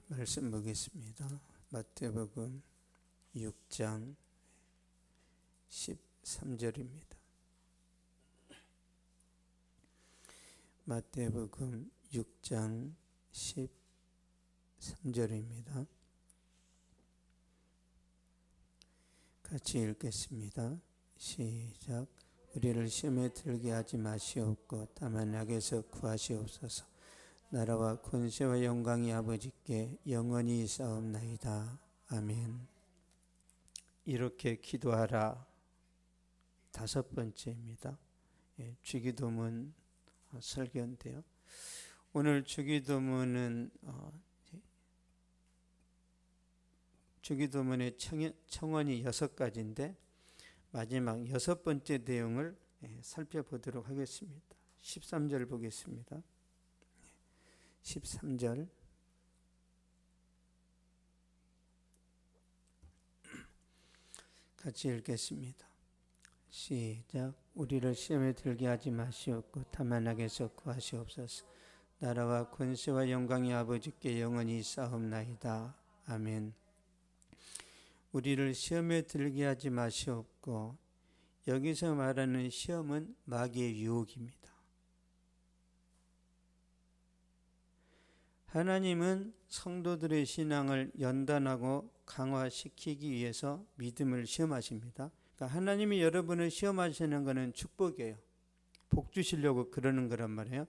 말씀 보겠습니다. 마태복음 6장 13절입니다. 마태복음 6장 13절입니다. 같이 읽겠습니다. 시작. 우리를 시험에 들게 하지 마시옵고 다만 악에서 구하시옵소서. 나라와 권세와 영광이 아버지께 영원히 있사옵나이다. 아멘. 이렇게 기도하라. 5번째입니다. 주기도문 설교인데요. 오늘 주기도문은 주기도문의 청원이 6가지인데 마지막 6번째 내용을 살펴보도록 하겠습니다. 13절 보겠습니다. 13절. 같이 읽겠습니다. 시작. 우리를 시험에 들게 하지 마시옵고 다만 악에서 구하시옵소서. 나라와 권세와 영광이 아버지께 영원히 있사옵나이다. 아멘. 우리를 시험에 들게 하지 마시옵고, 여기서 말하는 시험은 마귀의 유혹입니다. 하나님은 성도들의 신앙을 연단하고 강화시키기 위해서 믿음을 시험하십니다. 그러니까 하나님이 여러분을 시험하시는 것은 축복이에요. 복 주시려고 그러는 거란 말이에요.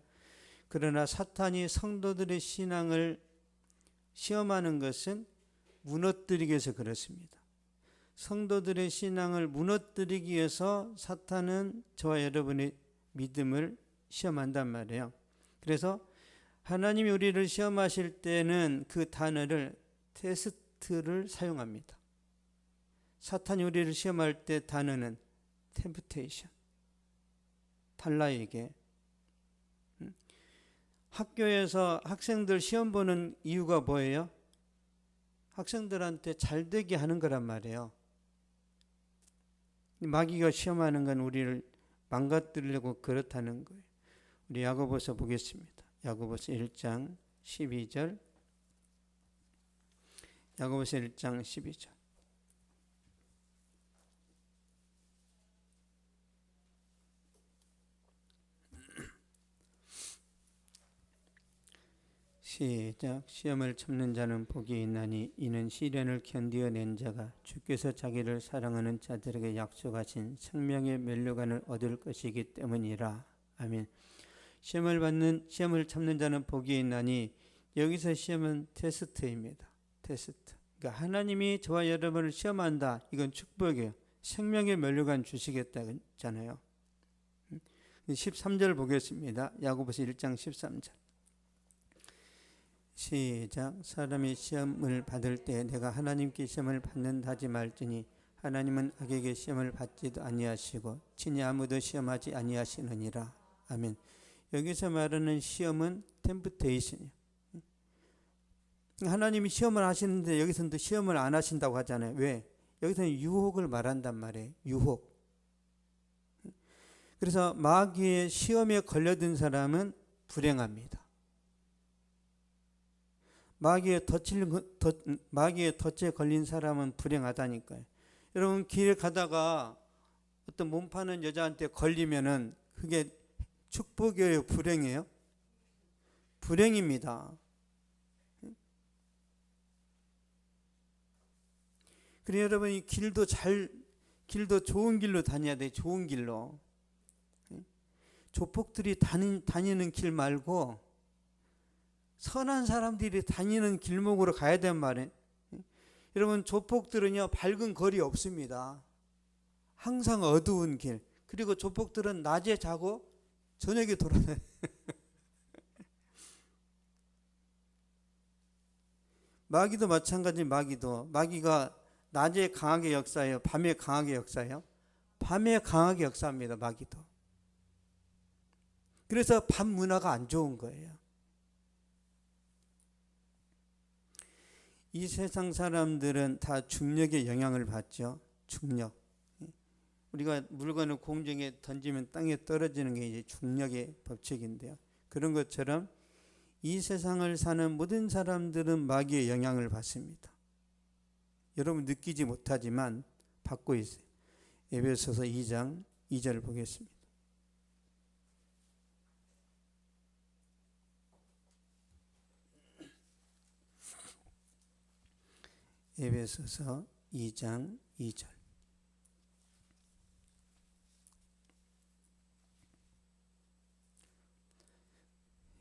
그러나 사탄이 성도들의 신앙을 시험하는 것은 무너뜨리기 위해서 그렇습니다. 성도들의 신앙을 무너뜨리기 위해서 사탄은 저와 여러분의 믿음을 시험한단 말이에요. 그래서 하나님이 우리를 시험하실 때는 그 단어를 테스트를 사용합니다. 사탄이 우리를 시험할 때 단어는 temptation, 달라에게. 학교에서 학생들 시험 보는 이유가 뭐예요? 학생들한테 잘 되게 하는 거란 말이에요. 마귀가 시험하는 건 우리를 망가뜨리려고 그렇다는 거예요. 우리 야고보서 보겠습니다. 야고보서 1장 12절. 야고보서 1장 12절. 시작. 시험을 참는 자는 복이 있나니 이는 시련을 견디어낸 자가 주께서 자기를 사랑하는 자들에게 약속하신 생명의 면류관을 얻을 것이기 때문이라. 아멘. 시험을 참는 자는 복이 있나니, 여기서 시험은 테스트입니다. 테스트. 그러니까 하나님이 저와 여러분을 시험한다. 이건 축복이에요. 생명의 면류관 주시겠다잖아요. 13절 보겠습니다. 야고보서 1장 13절. 시작. 사람이 시험을 받을 때 내가 하나님께 시험을 받는다 하지 말지니 하나님은 악에게 시험을 받지도 아니하시고 친히 아무도 시험하지 아니하시느니라. 아멘. 여기서 말하는 시험은 템프테이션이에요. 하나님이 시험을 하시는데 여기서는 또 시험을 안 하신다고 하잖아요. 왜? 여기서는 유혹을 말한단 말이에요. 유혹. 그래서 마귀의 시험에 걸려든 사람은 불행합니다. 마귀의 덫에 걸린 사람은 불행하다니까요. 여러분, 길에 가다가 어떤 몸 파는 여자한테 걸리면은 그게 축복이에요, 불행이에요? 불행입니다. 그래서 여러분이 길도 좋은 길로 다녀야 돼요. 좋은 길로. 조폭들이 다니는 길 말고 선한 사람들이 다니는 길목으로 가야 되는 말이에요. 여러분, 조폭들은요, 밝은 거리 없습니다. 항상 어두운 길. 그리고 조폭들은 낮에 자고 저녁에 돌아다녀요. 마귀도 마찬가지. 마귀가 낮에 강하게 역사해요? 밤에 강하게 역사해요? 밤에 강하게 역사합니다. 마귀도. 그래서 밤 문화가 안 좋은 거예요. 이 세상 사람들은 다 중력의 영향을 받죠. 중력. 우리가 물건을 공중에 던지면 땅에 떨어지는 게 이제 중력의 법칙인데요. 그런 것처럼 이 세상을 사는 모든 사람들은 마귀의 영향을 받습니다. 여러분 느끼지 못하지만 받고 있어요. 에베소서 2장 2절 보겠습니다. 에베소서 2장 2절.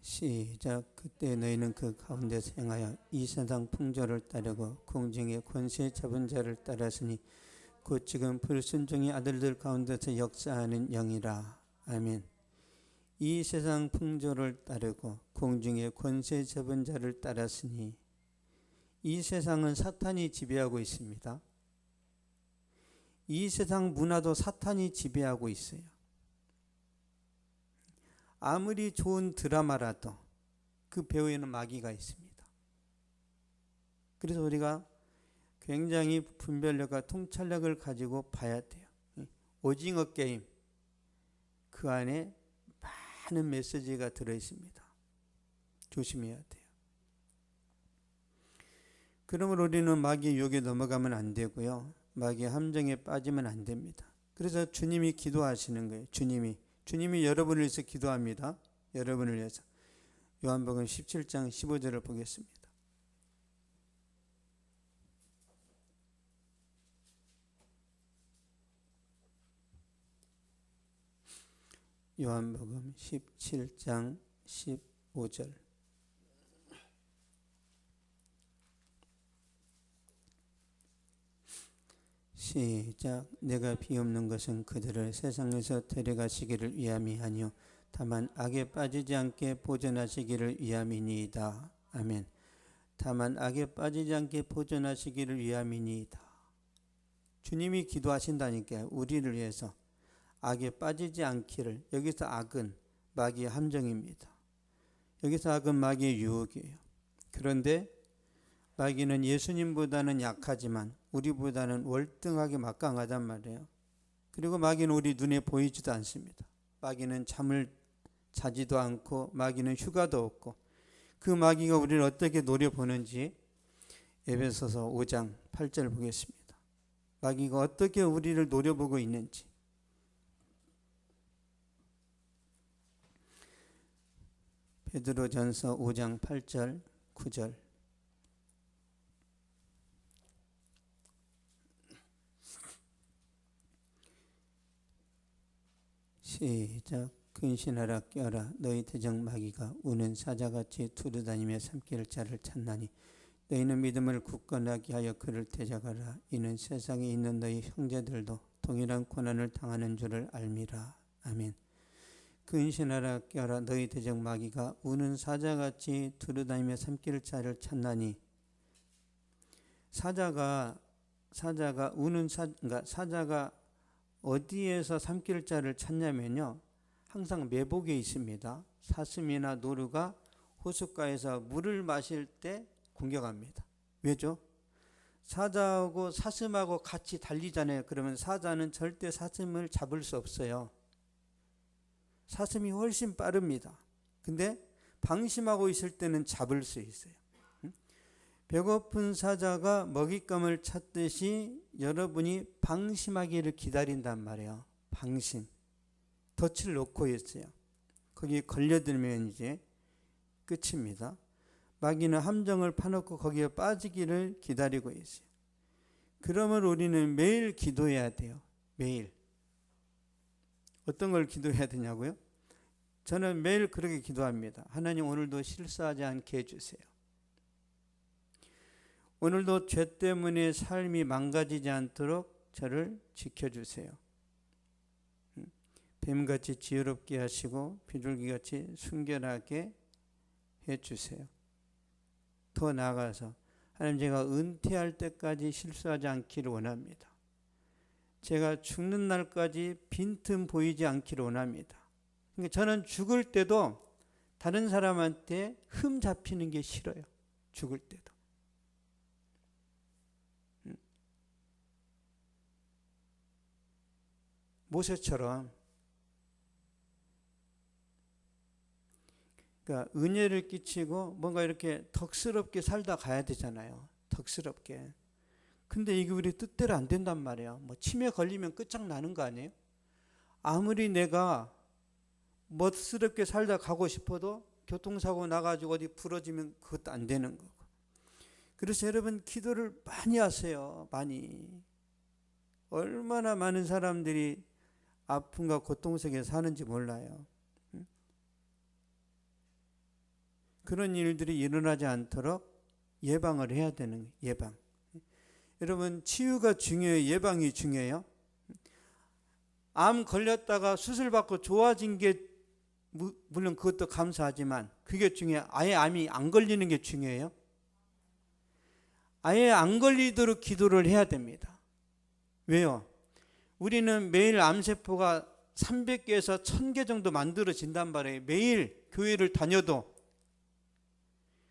시작. 그때 너희는 그 가운데서 행하여 이 세상 풍조를 따르고 공중의 권세 잡은 자를 따랐으니 곧 지금 불순종의 아들들 가운데서 역사하는 영이라. 아멘. 이 세상 풍조를 따르고 공중의 권세 잡은 자를 따랐으니, 이 세상은 사탄이 지배하고 있습니다. 이 세상 문화도 사탄이 지배하고 있어요. 아무리 좋은 드라마라도 그 배우에는 마귀가 있습니다. 그래서 우리가 굉장히 분별력과 통찰력을 가지고 봐야 돼요. 오징어 게임, 그 안에 많은 메시지가 들어있습니다. 조심해야 돼요. 그러므로 우리는 마귀의 유혹에 넘어가면 안 되고요. 마귀의 함정에 빠지면 안 됩니다. 그래서 주님이 기도하시는 거예요. 주님이 여러분을 위해서 기도합니다. 여러분을 위해서. 요한복음 17장 15절을 보겠습니다. 요한복음 17장 15절. 시작. 내가 비옵는 것은 그들을 세상에서 데려가시기를 위함이 아니요 다만 악에 빠지지 않게 보존하시기를 위함이니이다. 아멘. 다만 악에 빠지지 않게 보존하시기를 위함이니이다. 주님이 기도하신다니까요. 우리를 위해서 악에 빠지지 않기를. 여기서 악은 마귀의 함정입니다. 여기서 악은 마귀의 유혹이에요. 그런데 마귀는 예수님보다는 약하지만 우리보다는 월등하게 막강하단 말이에요. 그리고 마귀는 우리 눈에 보이지도 않습니다. 마귀는 잠을 자지도 않고 마귀는 휴가도 없고, 그 마귀가 우리를 어떻게 노려보는지 에베소서 5장 8절 보겠습니다. 마귀가 어떻게 우리를 노려보고 있는지. 베드로전서 5장 8절 9절. 시작. 근신하라 깨어라. 너희 대적 마귀가 우는 사자같이 두루다니며 삼킬 자를 찾나니 너희는 믿음을 굳건하게 하여 그를 대적하라. 이는 세상에 있는 너희 형제들도 동일한 고난을 당하는 줄을 알미라. 아멘. 근신하라 깨어라. 너희 대적 마귀가 우는 사자같이 두루다니며 삼킬 자를 찾나니. 사자가 어디에서 삼킬 자를 찾냐면요, 항상 매복에 있습니다. 사슴이나 노루가 호숫가에서 물을 마실 때 공격합니다. 왜죠? 사자하고 사슴하고 같이 달리잖아요. 그러면 사자는 절대 사슴을 잡을 수 없어요. 사슴이 훨씬 빠릅니다. 근데 방심하고 있을 때는 잡을 수 있어요. 배고픈 사자가 먹잇감을 찾듯이 여러분이 방심하기를 기다린단 말이에요. 방심. 덫을 놓고 있어요. 거기에 걸려들면 이제 끝입니다. 마귀는 함정을 파놓고 거기에 빠지기를 기다리고 있어요. 그러면 우리는 매일 기도해야 돼요. 매일. 어떤 걸 기도해야 되냐고요? 저는 매일 그렇게 기도합니다. 하나님, 오늘도 실수하지 않게 해주세요. 오늘도 죄 때문에 삶이 망가지지 않도록 저를 지켜주세요. 뱀같이 지혜롭게 하시고 비둘기같이 순결하게 해주세요. 더 나아가서 하나님, 제가 은퇴할 때까지 실수하지 않기를 원합니다. 제가 죽는 날까지 빈틈 보이지 않기를 원합니다. 그러니까 저는 죽을 때도 다른 사람한테 흠 잡히는 게 싫어요. 죽을 때도. 모세처럼. 그러니까 은혜를 끼치고 뭔가 이렇게 덕스럽게 살다 가야 되잖아요. 덕스럽게. 근데 이게 우리 뜻대로 안 된단 말이에요. 뭐 치매 걸리면 끝장나는 거 아니에요? 아무리 내가 멋스럽게 살다 가고 싶어도 교통사고 나가지고 어디 부러지면 그것도 안 되는 거고. 그래서 여러분 기도를 많이 하세요. 많이. 얼마나 많은 사람들이 아픔과 고통 속에 사는지 몰라요. 그런 일들이 일어나지 않도록 예방을 해야 되는 거예요. 예방. 여러분 치유가 중요해요? 예방이 중요해요? 암 걸렸다가 수술받고 좋아진 게 물론 그것도 감사하지만 그게 중요해요? 아예 암이 안 걸리는 게 중요해요? 아예 안 걸리도록 기도를 해야 됩니다. 왜요? 우리는 매일 암세포가 300개에서 1000개 정도 만들어진단 말이에요. 매일 교회를 다녀도.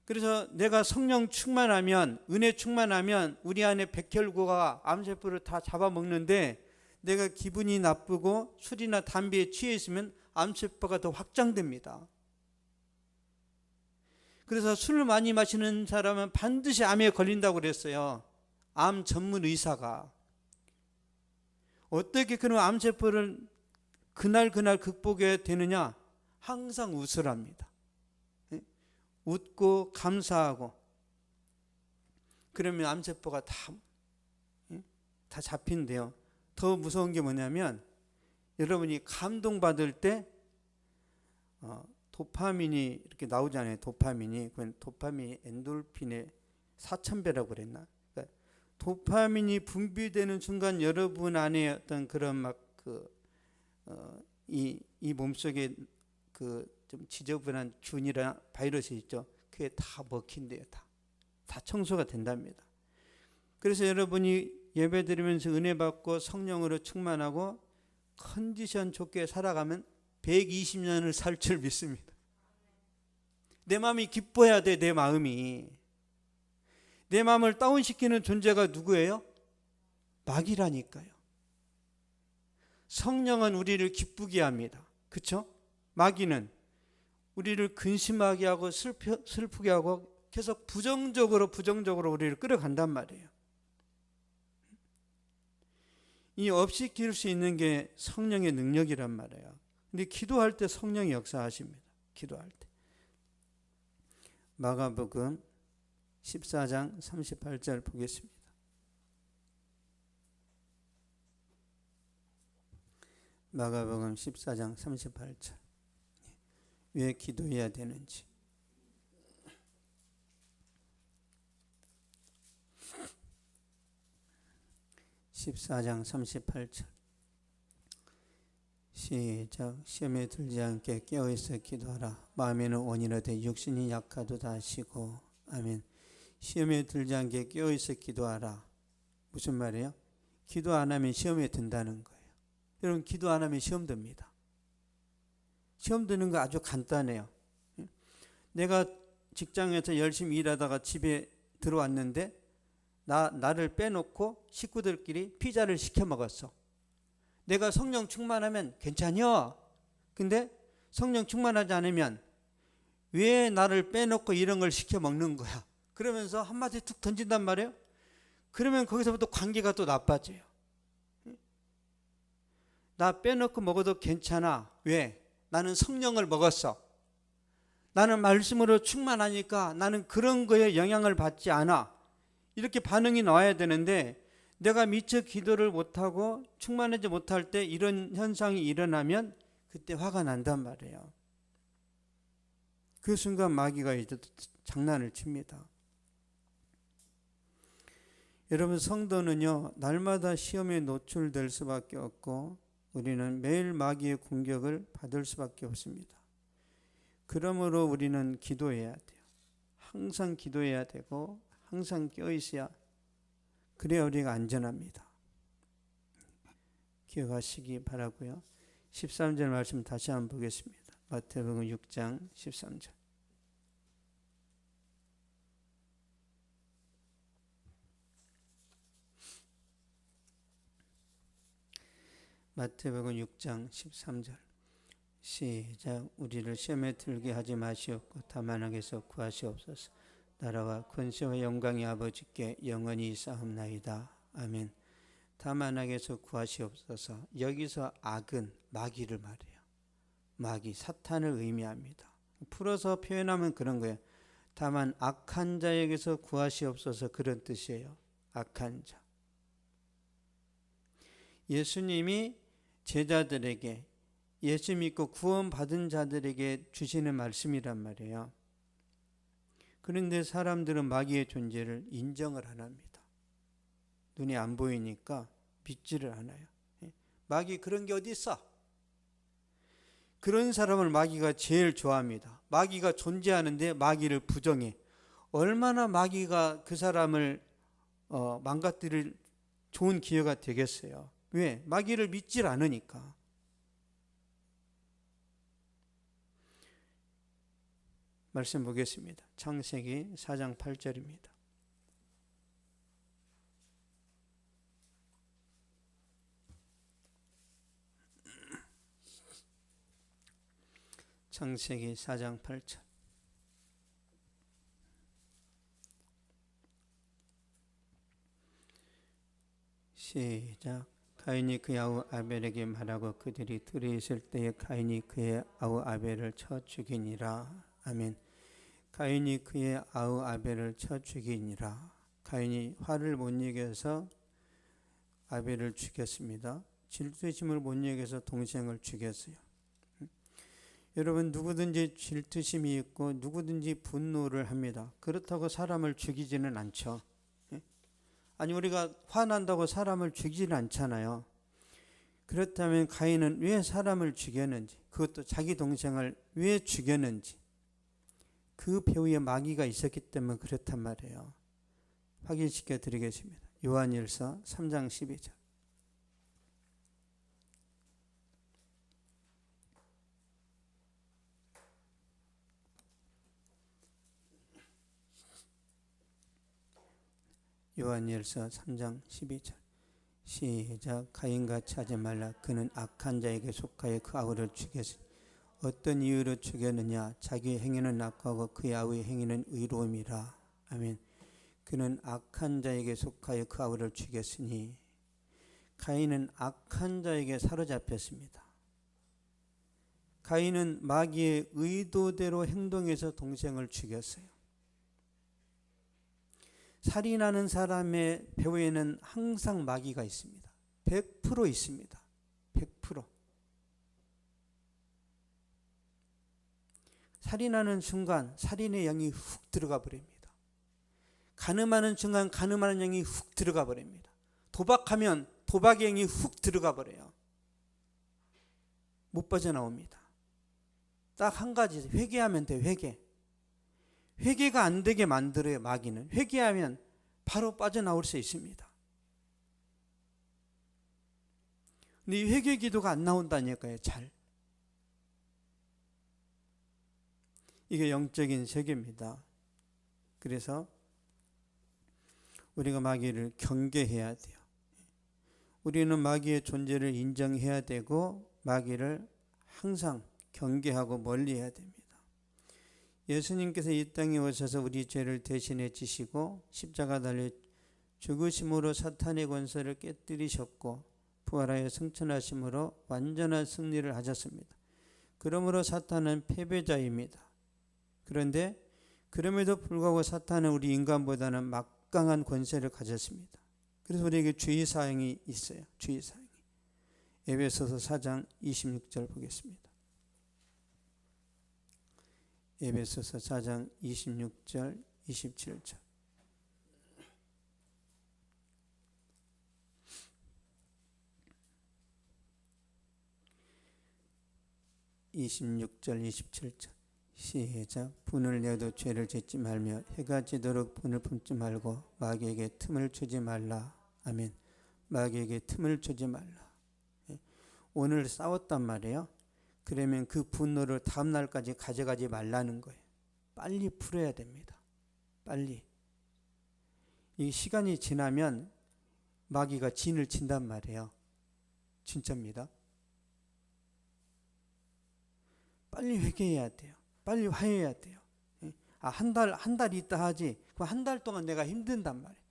그래서 내가 성령 충만하면, 은혜 충만하면 우리 안에 백혈구가 암세포를 다 잡아먹는데 내가 기분이 나쁘고 술이나 담배에 취해 있으면 암세포가 더 확장됩니다. 그래서 술을 많이 마시는 사람은 반드시 암에 걸린다고 그랬어요. 암 전문 의사가. 어떻게 그런 암세포를 그날 극복해야 되느냐? 항상 웃으랍니다. 웃고 감사하고. 그러면 암세포가 다 잡힌대요. 더 무서운 게 뭐냐면 여러분이 감동받을 때 도파민이 이렇게 나오잖아요. 도파민이. 그건 도파민이 엔돌핀의 4000배라고 그랬나? 그러니까 도파민이 분비되는 순간 여러분 안에 어떤 그런 이 몸속에 좀 지저분한 균이나 바이러스 있죠. 그게 다 먹힌대요. 다 청소가 된답니다. 그래서 여러분이 예배드리면서 은혜 받고 성령으로 충만하고 컨디션 좋게 살아가면 120년을 살 줄 믿습니다. 내 마음이 기뻐야 돼. 내 마음이. 내 마음을 다운시키는 존재가 누구예요? 마귀라니까요. 성령은 우리를 기쁘게 합니다. 그렇죠? 마귀는 우리를 근심하게 하고 슬프게 하고 계속 부정적으로 우리를 끌어간단 말이에요. 이 없이 기를 수 있는 게 성령의 능력이란 말이에요. 근데 기도할 때 성령이 역사하십니다. 기도할 때. 마가복음 14장 38절 보겠습니다. 마가복음 14장 38절. 왜 기도해야 되는지. (14장 38절) 시작. 시험에 들지 않게 깨어있어 기도하라. 마음에는 원이라되 육신이 약하도다 하시고. 아멘. 시험에 들지 않게 깨어있어 기도하라. 무슨 말이에요? 기도 안 하면 시험에 든다는 거예요. 여러분 기도 안 하면 시험 듭니다. 시험 드는 거 아주 간단해요. 내가 직장에서 열심히 일하다가 집에 들어왔는데 나를 빼놓고 식구들끼리 피자를 시켜 먹었어. 내가 성령 충만하면 괜찮여. 근데 성령 충만하지 않으면 왜 나를 빼놓고 이런 걸 시켜 먹는 거야? 그러면서 한마디 툭 던진단 말이에요. 그러면 거기서부터 관계가 또 나빠져요. 나 빼놓고 먹어도 괜찮아. 왜? 나는 성령을 먹었어. 나는 말씀으로 충만하니까 나는 그런 거에 영향을 받지 않아. 이렇게 반응이 나와야 되는데 내가 미처 기도를 못하고 충만하지 못할 때 이런 현상이 일어나면 그때 화가 난단 말이에요. 그 순간 마귀가 이제 장난을 칩니다. 여러분 성도는요 날마다 시험에 노출될 수밖에 없고 우리는 매일 마귀의 공격을 받을 수밖에 없습니다. 그러므로 우리는 기도해야 돼요. 항상 기도해야 되고 항상 깨어있어야 그래야 우리가 안전합니다. 기억하시기 바라고요. 13절 말씀 다시 한번 보겠습니다. 마태복음 6장 13절. 마태복음 6장 13절 시작. 우리를 시험에 들게 하지 마시옵고 다만 악에서 구하시옵소서. 나라와 권세와 영광이 아버지께 영원히 있사옵나이다. 아멘. 다만 악에서 구하시옵소서. 여기서 악은 마귀를 말해요. 마귀, 사탄을 의미합니다. 풀어서 표현하면 그런 거예요. 다만 악한 자에게서 구하시옵소서, 그런 뜻이에요. 악한 자. 예수님이 제자들에게, 예수 믿고 구원받은 자들에게 주시는 말씀이란 말이에요. 그런데 사람들은 마귀의 존재를 인정을 안 합니다. 눈이 안 보이니까 믿지를 않아요. 마귀 그런 게 어디 있어? 그런 사람을 마귀가 제일 좋아합니다. 마귀가 존재하는데 마귀를 부정해. 얼마나 마귀가 그 사람을 망가뜨릴 좋은 기회가 되겠어요. 왜? 마귀를 믿질 않으니까. 말씀 보겠습니다. 창세기 4장 8절입니다. 창세기 4장 8절 시작. 가인이 그의 아우 아벨에게 말하고 그들이 들에 있을 때에 가인이 그의 아우 아벨을 쳐 죽이니라. 아멘. 가인이 그의 아우 아벨을 쳐 죽이니라. 가인이 화를 못 이겨서 아벨을 죽였습니다. 질투심을 못 이겨서 동생을 죽였어요. 여러분, 누구든지 질투심이 있고 누구든지 분노를 합니다. 그렇다고 사람을 죽이지는 않죠. 아니, 우리가 화난다고 사람을 죽이지는 않잖아요. 그렇다면 가인은 왜 사람을 죽였는지, 그것도 자기 동생을 왜 죽였는지, 그 배후에 마귀가 있었기 때문에 그렇단 말이에요. 확인시켜 드리겠습니다. 요한일서 3장 12절 요한일서 3장 12절 시작. 가인같이 하지 말라. 그는 악한 자에게 속하여 그 아우를 죽였으니 어떤 이유로 죽였느냐. 자기의 행위는 악하고 그의 아우의 행위는 의로움이라. 아멘. 그는 악한 자에게 속하여 그 아우를 죽였으니, 가인은 악한 자에게 사로잡혔습니다. 가인은 마귀의 의도대로 행동해서 동생을 죽였어요. 살인하는 사람의 배후에는 항상 마귀가 있습니다. 100% 있습니다. 100%. 살인하는 순간 살인의 영이 훅 들어가 버립니다. 간음하는 순간 간음하는 영이 훅 들어가 버립니다. 도박하면 도박의 영이 훅 들어가 버려요. 못 빠져나옵니다. 딱 한 가지, 회개하면 돼. 회개가 안 되게 만들어요. 마귀는 회개하면 바로 빠져나올 수 있습니다. 근데 이 회개 기도가 안 나온다니까요. 잘. 이게 영적인 세계입니다. 그래서 우리가 마귀를 경계해야 돼요. 우리는 마귀의 존재를 인정해야 되고 마귀를 항상 경계하고 멀리해야 됩니다. 예수님께서 이 땅에 오셔서 우리 죄를 대신해 지시고 십자가 달려 죽으심으로 사탄의 권세를 깨뜨리셨고 부활하여 승천하심으로 완전한 승리를 하셨습니다. 그러므로 사탄은 패배자입니다. 그런데 그럼에도 불구하고 사탄은 우리 인간보다는 막강한 권세를 가졌습니다. 그래서 우리에게 주의사항이 있어요. 주의사항이. 에베소서 4장 26절 보겠습니다. 에베소서 4장 26절 27절 26절 27절 시작. 분을 내어도 죄를 짓지 말며 해가 지도록 분을 품지 말고 마귀에게 틈을 주지 말라. 아멘. 마귀에게 틈을 주지 말라. 오늘 싸웠단 말이에요. 그러면 그 분노를 다음 날까지 가져가지 말라는 거예요. 빨리 풀어야 됩니다. 빨리. 이 시간이 지나면 마귀가 진을 친단 말이에요. 진짜입니다. 빨리 회개해야 돼요. 빨리 화해해야 돼요. 한 달 있다 하지. 그럼 한 달 동안 내가 힘든단 말이에요.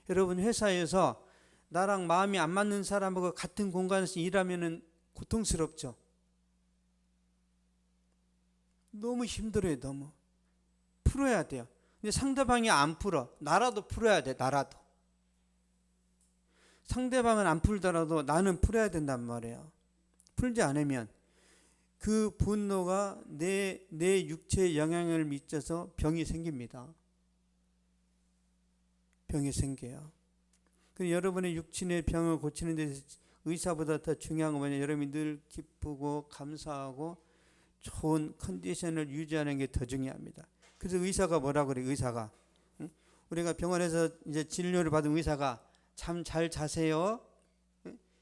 여러분 회사에서 나랑 마음이 안 맞는 사람하고 같은 공간에서 일하면은 고통스럽죠. 너무 힘들어요. 너무 풀어야 돼요. 근데 상대방이 안 풀어. 나라도 풀어야 돼. 나라도. 상대방은 안 풀더라도 나는 풀어야 된단 말이에요. 풀지 않으면 그 분노가 내 육체에 영향을 미쳐서 병이 생깁니다. 병이 생겨요. 그래서 여러분의 육신의 병을 고치는 데 의사보다 더 중요한 건 뭐냐? 여러분이 늘 기쁘고 감사하고 좋은 컨디션을 유지하는 게 더 중요합니다. 그래서 의사가 뭐라 그래? 의사가 우리가 병원에서 이제 진료를 받은 의사가 잠 잘 자세요.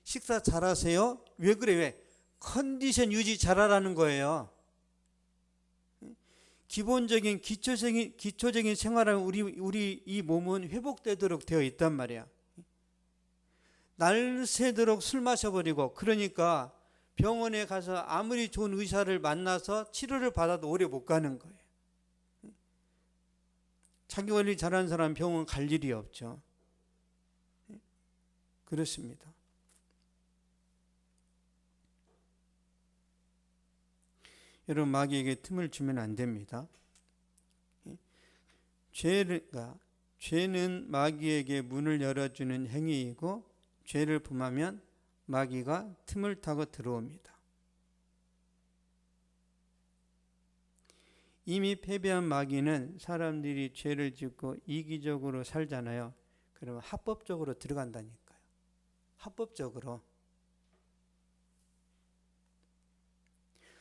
식사 잘 하세요. 왜 그래? 왜? 컨디션 유지 잘하라는 거예요. 기본적인 기초적인 생활은 우리 이 몸은 회복되도록 되어 있단 말이야. 날 새도록 술 마셔버리고 그러니까 병원에 가서 아무리 좋은 의사를 만나서 치료를 받아도 오래 못 가는 거예요. 자기 관리 잘하는 사람 병원 갈 일이 없죠. 그렇습니다. 여러분 마귀에게 틈을 주면 안 됩니다. 죄는 마귀에게 문을 열어주는 행위이고 죄를 범하면 마귀가 틈을 타고 들어옵니다. 이미 패배한 마귀는 사람들이 죄를 짓고 이기적으로 살잖아요. 그러면 합법적으로 들어간다니까요. 합법적으로.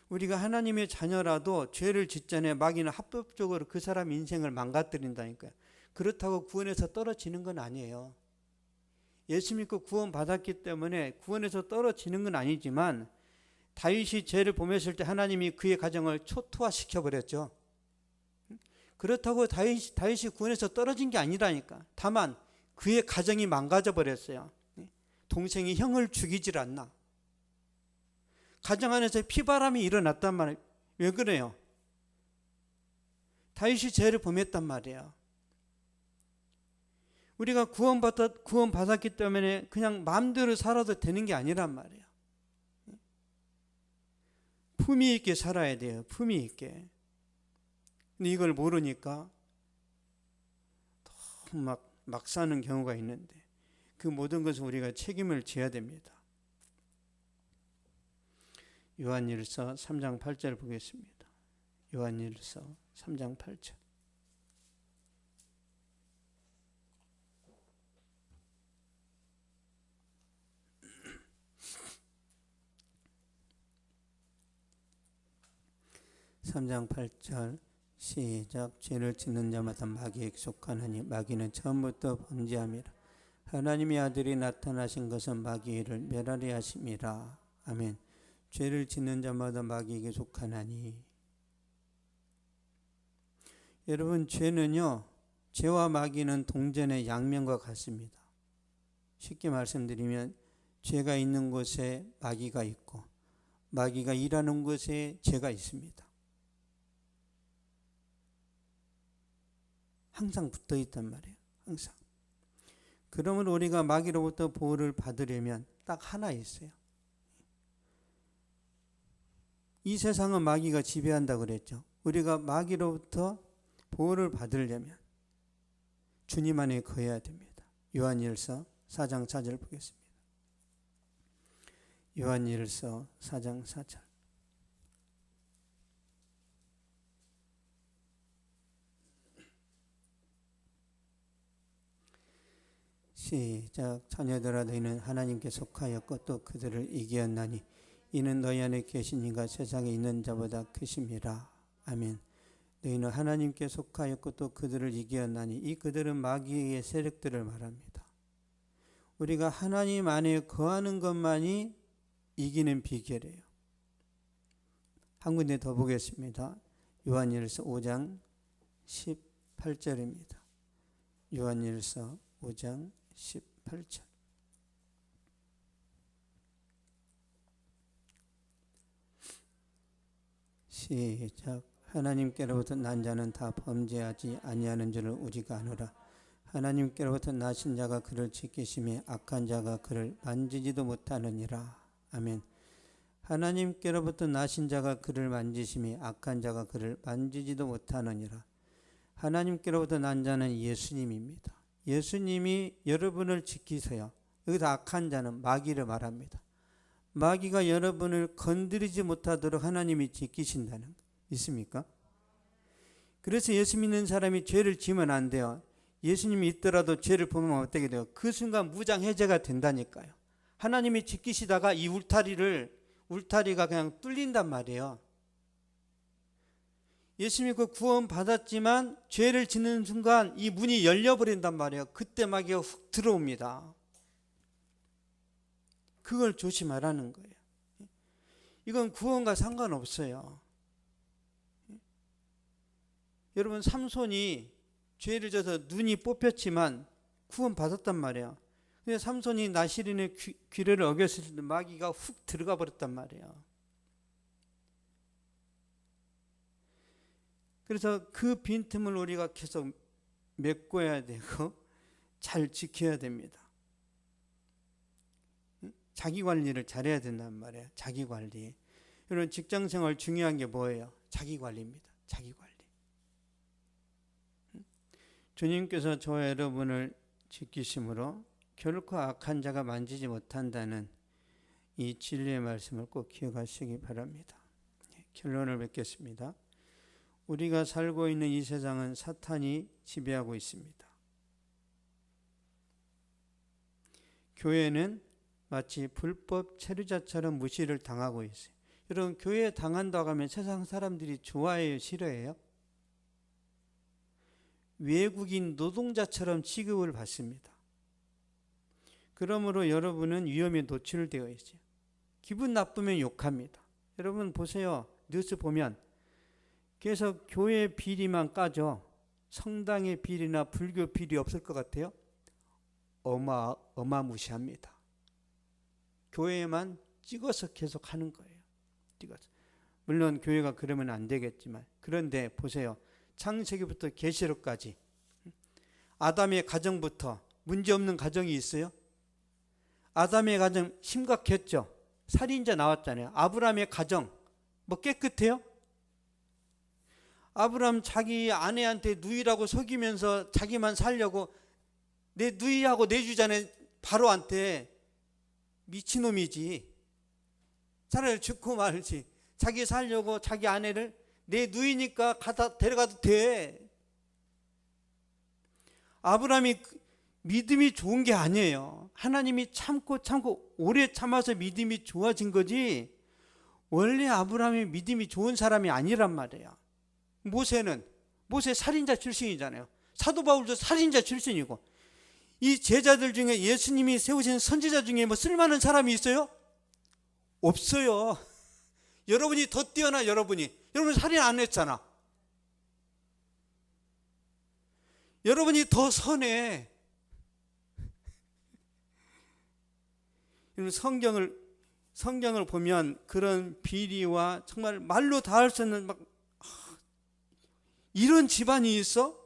우리가 하나님의 자녀라도 죄를 짓잖아요. 마귀는 합법적으로 그 사람 인생을 망가뜨린다니까요. 그렇다고 구원에서 떨어지는 건 아니에요. 예수 믿고 구원 받았기 때문에 구원에서 떨어지는 건 아니지만 다윗이 죄를 범했을 때 하나님이 그의 가정을 초토화시켜 버렸죠. 그렇다고 다윗이 구원에서 떨어진 게 아니라니까. 다만 그의 가정이 망가져 버렸어요. 동생이 형을 죽이질 않나. 가정 안에서 피바람이 일어났단 말이에요. 왜 그래요? 다윗이 죄를 범했단 말이에요. 우리가 구원받았기 때문에 그냥 마음대로 살아도 되는 게 아니란 말이에요. 품위 있게 살아야 돼요. 품위 있게. 근데 이걸 모르니까 너무 막 사는 경우가 있는데 그 모든 것을 우리가 책임을 져야 됩니다. 요한일서 3장 8절 보겠습니다. 요한일서 3장 8절. (3장 8절) 시작. 죄를 짓는 자마다 마귀에게 속하나니 마귀는 처음부터 범죄함이라. 하나님의 아들이 나타나신 것은 마귀를 멸하려 하심이라. 아멘. 죄를 짓는 자마다 마귀에게 속하나니. 여러분 죄는요, 죄와 마귀는 동전의 양면과 같습니다. 쉽게 말씀드리면 죄가 있는 곳에 마귀가 있고 마귀가 일하는 곳에 죄가 있습니다. 항상 붙어 있단 말이에요. 항상. 그러면 우리가 마귀로부터 보호를 받으려면 딱 하나 있어요. 이 세상은 마귀가 지배한다고 그랬죠. 우리가 마귀로부터 보호를 받으려면 주님 안에 거해야 됩니다. 요한일서 4장 4절 보겠습니다. 요한일서 4장 4절. 시작. 자녀들아 너희는 하나님께 속하였고 또 그들을 이기었나니 이는 너희 안에 계신 이가 세상에 있는 자보다 크심이라. 아멘. 너희는 하나님께 속하였고 또 그들을 이기었나니 이 그들은 마귀의 세력들을 말합니다. 우리가 하나님 안에 거하는 것만이 이기는 비결이에요. 한 군데 더 보겠습니다. 요한일서 5장 18절입니다. 요한일서 5장 18절. 시작. 하나님께로부터 난 자는 다 범죄하지 아니하는 줄을 우리가 아노라. 하나님께로부터 나신 자가 그를 지키심에 악한 자가 그를 만지지도 못하느니라. 아멘. 하나님께로부터 나신 자가 그를 만지심에 악한 자가 그를 만지지도 못하느니라. 하나님께로부터 난 자는 예수님입니다. 예수님이 여러분을 지키세요. 여기서 악한 자는 마귀를 말합니다. 마귀가 여러분을 건드리지 못하도록 하나님이 지키신다는 거 있습니까? 그래서 예수 믿는 사람이 죄를 지으면 안 돼요. 예수님이 있더라도 죄를 보면 어떻게 돼요? 그 순간 무장해제가 된다니까요. 하나님이 지키시다가 이 울타리가 그냥 뚫린단 말이에요. 예수 믿고 구원 받았지만 죄를 짓는 순간 이 문이 열려버린단 말이에요. 그때 마귀가 훅 들어옵니다. 그걸 조심하라는 거예요. 이건 구원과 상관없어요. 여러분, 삼손이 죄를 져서 눈이 뽑혔지만 구원 받았단 말이에요. 근데 삼손이 나시린의 규례를 어겼을 때 마귀가 훅 들어가 버렸단 말이에요. 그래서 그 빈틈을 우리가 계속 메꿔야 되고 잘 지켜야 됩니다. 자기 관리를 잘해야 된단 말이에요. 자기 관리. 여러분, 직장생활 중요한 게 뭐예요? 자기 관리입니다. 자기 관리. 주님께서 저와 여러분을 지키심으로 결코 악한 자가 만지지 못한다는 이 진리의 말씀을 꼭 기억하시기 바랍니다. 결론을 맺겠습니다. 우리가 살고 있는 이 세상은 사탄이 지배하고 있습니다. 교회는 마치 불법 체류자처럼 무시를 당하고 있어요. 여러분, 교회에 당한다고 하면 세상 사람들이 좋아해요, 싫어해요? 외국인 노동자처럼 취급을 받습니다. 그러므로 여러분은 위험에 노출되어 있어요. 기분 나쁘면 욕합니다. 여러분 보세요. 뉴스 보면 계속 교회 비리만 까죠. 성당의 비리나 불교 비리 없을 것 같아요? 어마무시합니다. 교회만 찍어서 계속 하는 거예요. 찍어서. 물론 교회가 그러면 안 되겠지만, 그런데 보세요. 창세기부터 계시록까지 아담의 가정부터 문제없는 가정이 있어요? 아담의 가정 심각했죠. 살인자 나왔잖아요. 아브라함의 가정 뭐 깨끗해요? 아브라함 자기 아내한테 누이라고 속이면서 자기만 살려고 내 누이하고 내주자네 바로한테 미친놈이지. 차라리 죽고 말지. 자기 살려고 자기 아내를 내 누이니까 데려가도 돼. 아브라함이 믿음이 좋은 게 아니에요. 하나님이 참고 오래 참아서 믿음이 좋아진 거지 원래 아브라함이 믿음이 좋은 사람이 아니란 말이에요. 모세 살인자 출신이잖아요. 사도 바울도 살인자 출신이고. 이 제자들 중에 예수님이 세우신 선지자 중에 뭐 쓸만한 사람이 있어요? 없어요. 여러분이 더 뛰어나. 여러분 살인 안 했잖아. 여러분이 더 선해. 성경을 보면 그런 비리와 정말 말로 다 할 수 없는 이런 집안이 있어?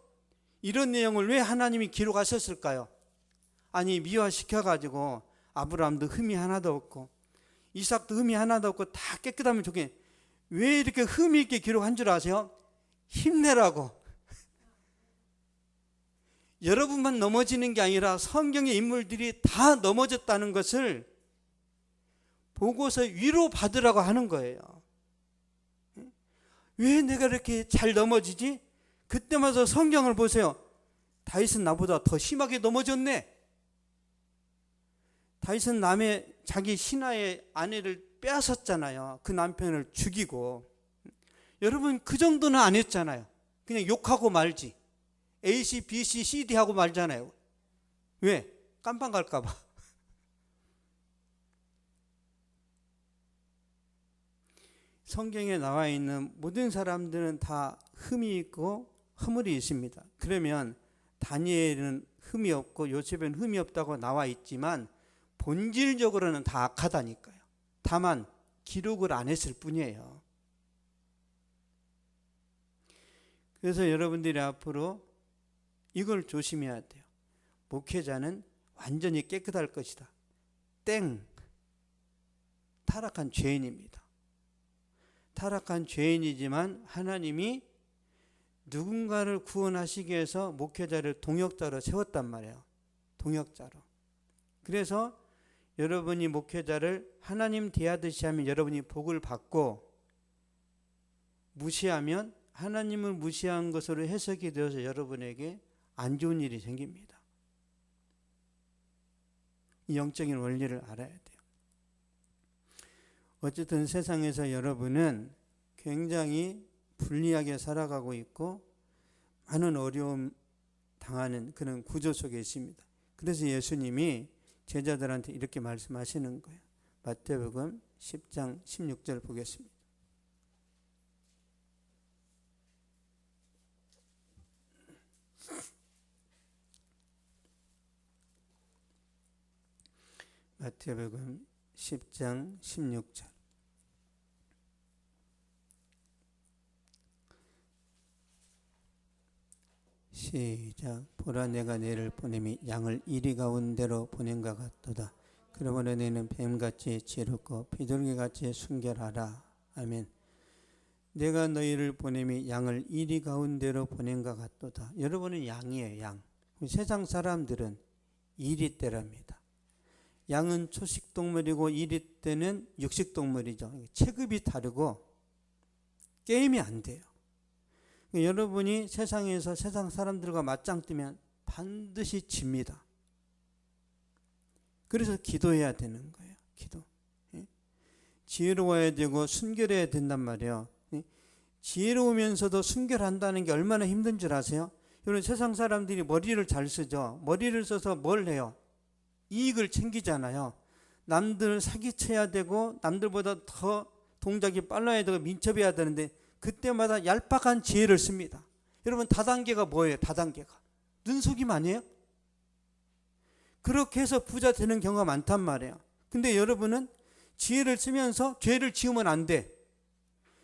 이런 내용을 왜 하나님이 기록하셨을까요? 아니, 미화시켜가지고 아브라함도 흠이 하나도 없고 이삭도 흠이 하나도 없고 다 깨끗하면 좋겠네. 왜 이렇게 흠이 있게 기록한 줄 아세요? 힘내라고. 여러분만 넘어지는 게 아니라 성경의 인물들이 다 넘어졌다는 것을 보고서 위로받으라고 하는 거예요. 왜 내가 이렇게 잘 넘어지지? 그때마다 성경을 보세요. 다윗은 나보다 더 심하게 넘어졌네. 다윗은 자기 신하의 아내를 빼앗았잖아요. 그 남편을 죽이고. 여러분 그 정도는 안 했잖아요. 그냥 욕하고 말지. AC, BC, CD 하고 말잖아요. 왜? 깜빵 갈까 봐. 성경에 나와 있는 모든 사람들은 다 흠이 있고 허물이 있습니다. 그러면 다니엘은 흠이 없고 요셉은 흠이 없다고 나와 있지만 본질적으로는 다 악하다니까요. 다만 기록을 안 했을 뿐이에요. 그래서 여러분들이 앞으로 이걸 조심해야 돼요. 목회자는 완전히 깨끗할 것이다. 땡. 타락한 죄인입니다. 타락한 죄인이지만 하나님이 누군가를 구원하시기 위해서 목회자를 동역자로 세웠단 말이에요. 동역자로. 그래서 여러분이 목회자를 하나님 대하듯이 하면 여러분이 복을 받고, 무시하면 하나님을 무시한 것으로 해석이 되어서 여러분에게 안 좋은 일이 생깁니다. 이 영적인 원리를 알아야 돼요. 어쨌든 세상에서 여러분은 굉장히 불리하게 살아가고 있고 많은 어려움 당하는 그런 구조 속에 있습니다. 그래서 예수님이 제자들한테 이렇게 말씀하시는 거예요. 마태복음 10장 16절 보겠습니다. 마태복음 10장 16절. 시작. 보라, 내가 너를 보냄이 양을 이리 가운데로 보낸 것 같도다. 그러므로 너는 뱀같이 지르고 비둘기같이 순결하라. 아멘. 내가 너희를 보냄이 양을 이리 가운데로 보낸 것 같도다. 여러분은 양이에요. 양. 세상 사람들은 이리떼랍니다. 양은 초식동물이고 이리떼는 육식동물이죠. 체급이 다르고 게임이 안 돼요. 여러분이 세상에서 세상 사람들과 맞짱 뜨면 반드시 집니다. 그래서 기도해야 되는 거예요. 기도. 지혜로워야 되고 순결해야 된단 말이에요. 지혜로우면서도 순결한다는 게 얼마나 힘든 줄 아세요? 여러분, 세상 사람들이 머리를 잘 쓰죠. 머리를 써서 뭘 해요? 이익을 챙기잖아요. 남들 사기쳐야 되고 남들보다 더 동작이 빨라야 되고 민첩해야 되는데 그때마다 얄팍한 지혜를 씁니다. 여러분, 다단계가 뭐예요? 다단계가 눈속임 아니에요? 그렇게 해서 부자 되는 경우가 많단 말이에요. 근데 여러분은 지혜를 쓰면서 죄를 지으면 안 돼.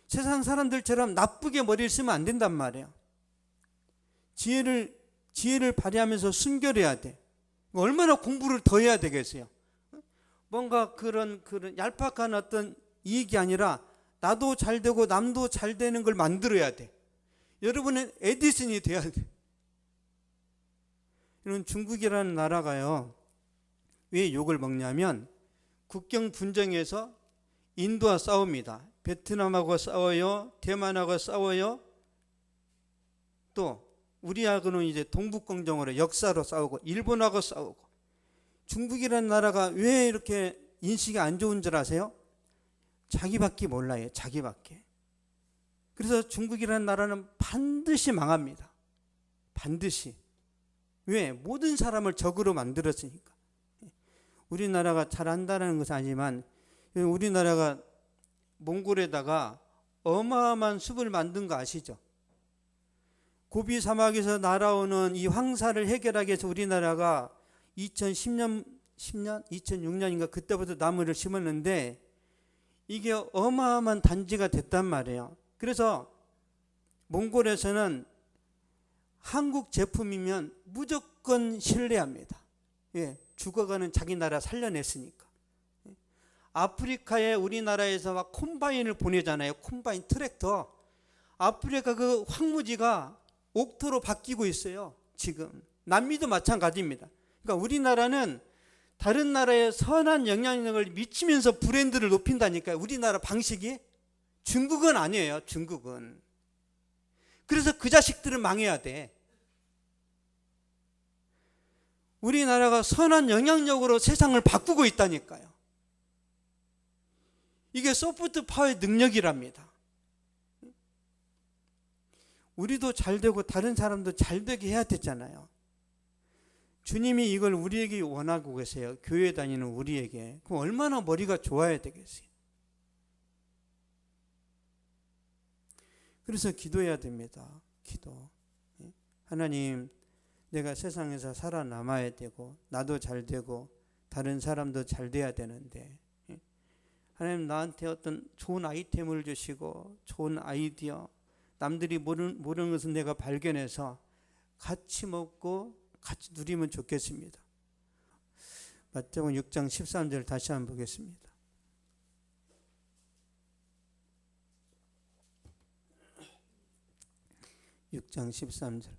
세상 사람들처럼 나쁘게 머리를 쓰면 안 된단 말이에요. 지혜를 발휘하면서 순결해야 돼. 얼마나 공부를 더 해야 되겠어요? 뭔가 그런 얄팍한 어떤 이익이 아니라 나도 잘 되고 남도 잘 되는 걸 만들어야 돼. 여러분은 에디슨이 돼야 돼. 이런 중국이라는 나라가요, 왜 욕을 먹냐면 국경 분쟁에서 인도와 싸웁니다. 베트남하고 싸워요. 대만하고 싸워요. 또 우리하고는 이제 동북공정으로 역사로 싸우고 일본하고 싸우고. 중국이라는 나라가 왜 이렇게 인식이 안 좋은 줄 아세요? 자기밖에 몰라요. 자기밖에. 그래서 중국이라는 나라는 반드시 망합니다. 반드시. 왜? 모든 사람을 적으로 만들었으니까. 우리나라가 잘한다는 것은 아니지만 우리나라가 몽골에다가 어마어마한 숲을 만든 거 아시죠? 고비 사막에서 날아오는 이 황사를 해결하기 위해서 우리나라가 2006년인가 그때부터 나무를 심었는데 이게 어마어마한 단지가 됐단 말이에요. 그래서 몽골에서는 한국 제품이면 무조건 신뢰합니다. 예, 죽어가는 자기 나라 살려냈으니까. 아프리카에 우리나라에서 막 콤바인을 보내잖아요. 콤바인 트랙터. 아프리카 그 황무지가 옥토로 바뀌고 있어요. 지금 남미도 마찬가지입니다. 그러니까 우리나라는 다른 나라에 선한 영향력을 미치면서 브랜드를 높인다니까요. 우리나라 방식이. 중국은 아니에요. 중국은. 그래서 그 자식들은 망해야 돼. 우리나라가 선한 영향력으로 세상을 바꾸고 있다니까요. 이게 소프트 파워의 능력이랍니다. 우리도 잘 되고 다른 사람도 잘 되게 해야 되잖아요. 주님이 이걸 우리에게 원하고 계세요. 교회 다니는 우리에게. 그럼 얼마나 머리가 좋아야 되겠어요. 그래서 기도해야 됩니다. 기도. 하나님, 내가 세상에서 살아남아야 되고 나도 잘 되고 다른 사람도 잘 돼야 되는데 하나님, 나한테 어떤 좋은 아이템을 주시고 좋은 아이디어, 남들이 모르는 것은 내가 발견해서 같이 먹고 같이 누리면 좋겠습니다. 마태복음 6장 13절 다시 한번 보겠습니다. (6장 13절)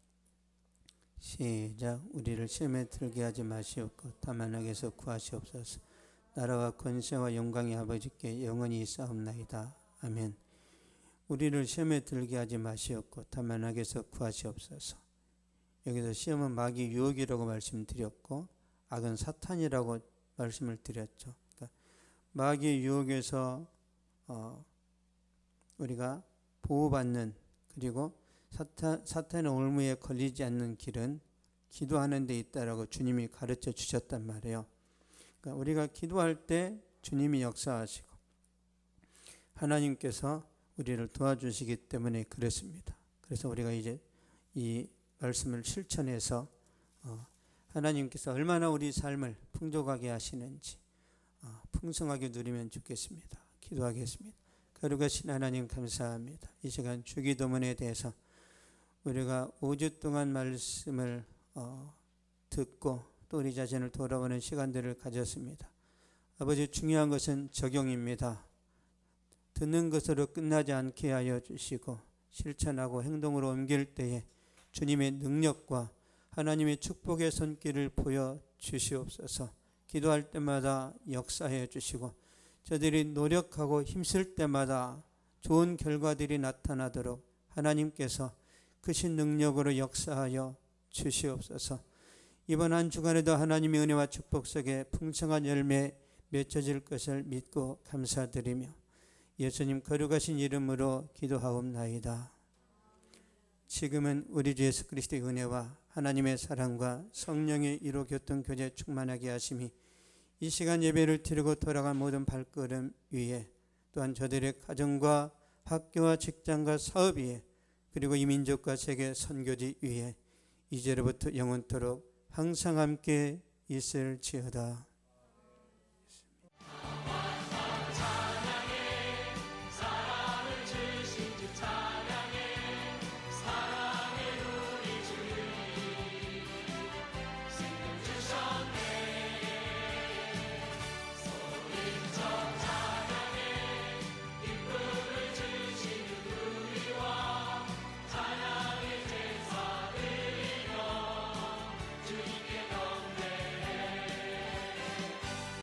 시작. 우리를 시험에 들게 하지 마시옵고 다만 악에서 구하시옵소서. 나라와 권세와 영광이 아버지께 영원히 있사옵나이다. 아멘. 우리를 시험에 들게 하지 마시옵고 다만 악에서 구하시옵소서. 여기서 시험은 마귀 유혹이라고 말씀드렸고 악은 사탄이라고 말씀을 드렸죠. 그러니까 마귀의 유혹에서 우리가 보호받는, 그리고 사탄의 올무에 걸리지 않는 길은 기도하는 데 있다라고 주님이 가르쳐 주셨단 말이에요. 그러니까 우리가 기도할 때 주님이 역사하시고 하나님께서 우리를 도와주시기 때문에 그렇습니다. 그래서 우리가 이제 이 말씀을 실천해서 하나님께서 얼마나 우리 삶을 풍족하게 하시는지 풍성하게 누리면 좋겠습니다. 기도하겠습니다. 거룩하신 하나님 감사합니다. 이 시간 주기도문에 대해서 우리가 5주 동안 말씀을 듣고 또 우리 자신을 돌아보는 시간들을 가졌습니다. 아버지, 중요한 것은 적용입니다. 듣는 것으로 끝나지 않게 하여 주시고 실천하고 행동으로 옮길 때에 주님의 능력과 하나님의 축복의 손길을 보여 주시옵소서. 기도할 때마다 역사해 주시고 저들이 노력하고 힘쓸 때마다 좋은 결과들이 나타나도록 하나님께서 크신 능력으로 역사하여 주시옵소서. 이번 한 주간에도 하나님의 은혜와 축복 속에 풍성한 열매 맺어질 것을 믿고 감사드리며 예수님 거룩하신 이름으로 기도하옵나이다. 지금은 우리 주 예수 그리스도의 은혜와 하나님의 사랑과 성령의 이로 교통 교제 충만하게 하심이 이 시간 예배를 드리고 돌아간 모든 발걸음 위에, 또한 저들의 가정과 학교와 직장과 사업 위에, 그리고 이 민족과 세계 선교지 위에 이제로부터 영원토록 항상 함께 있을지어다.